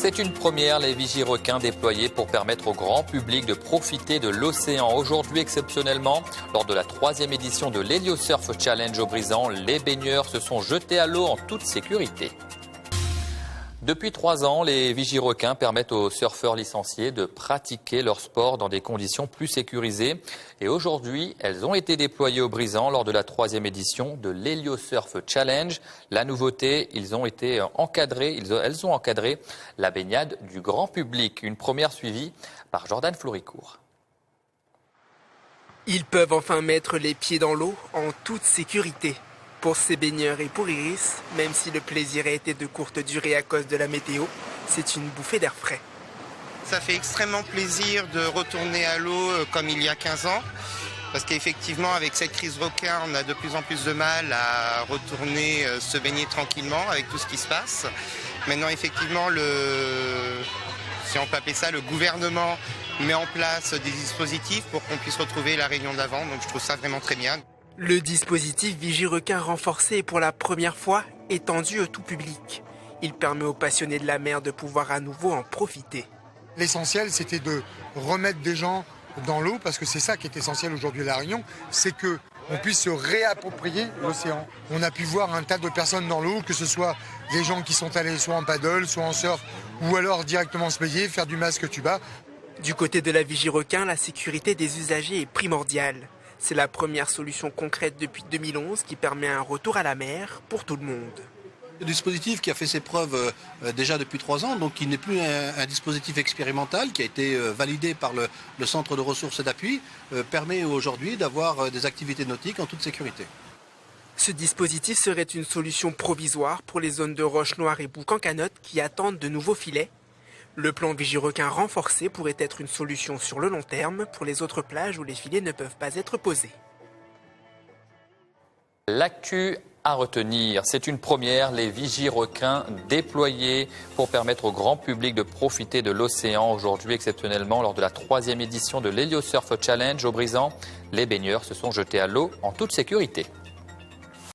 C'est une première, les vigies-requins déployés pour permettre au grand public de profiter de l'océan. Aujourd'hui, exceptionnellement, lors de la 3e édition de l'Heliosurf Challenge au Brisant, les baigneurs se sont jetés à l'eau en toute sécurité. Depuis 3 ans, les vigies-requins permettent aux surfeurs licenciés de pratiquer leur sport dans des conditions plus sécurisées. Et aujourd'hui, elles ont été déployées au Brisant lors de la 3e édition de l'Heliosurf Challenge. La nouveauté, elles ont encadré la baignade du grand public. Une première suivie par Jordan Floricourt. Ils peuvent enfin mettre les pieds dans l'eau en toute sécurité. Pour ces baigneurs et pour Iris, même si le plaisir a été de courte durée à cause de la météo, c'est une bouffée d'air frais. Ça fait extrêmement plaisir de retourner à l'eau comme il y a 15 ans. Parce qu'effectivement, avec cette crise requin, on a de plus en plus de mal à retourner se baigner tranquillement avec tout ce qui se passe. Maintenant, effectivement, si on peut appeler ça, le gouvernement met en place des dispositifs pour qu'on puisse retrouver la Réunion d'avant. Donc je trouve ça vraiment très bien. Le dispositif Vigie-requin renforcé est pour la première fois étendu au tout public. Il permet aux passionnés de la mer de pouvoir à nouveau en profiter. L'essentiel, c'était de remettre des gens dans l'eau, parce que c'est ça qui est essentiel aujourd'hui à La Réunion, c'est qu'on puisse se réapproprier l'océan. On a pu voir un tas de personnes dans l'eau, que ce soit des gens qui sont allés soit en paddle, soit en surf, ou alors directement se baigner, faire du masque tuba. Du côté de la Vigie-requin, la sécurité des usagers est primordiale. C'est la première solution concrète depuis 2011 qui permet un retour à la mer pour tout le monde. Le dispositif qui a fait ses preuves déjà depuis 3 ans, donc qui n'est plus un dispositif expérimental, qui a été validé par le Centre de ressources et d'appui, permet aujourd'hui d'avoir des activités nautiques en toute sécurité. Ce dispositif serait une solution provisoire pour les zones de roches noires et boucs en canotte qui attendent de nouveaux filets. Le plan Vigie-requin renforcé pourrait être une solution sur le long terme pour les autres plages où les filets ne peuvent pas être posés. L'actu à retenir, c'est une première, les vigies-requins déployés pour permettre au grand public de profiter de l'océan. Aujourd'hui, exceptionnellement, lors de la 3e édition de l'Heliosurf Challenge au Brisant, les baigneurs se sont jetés à l'eau en toute sécurité.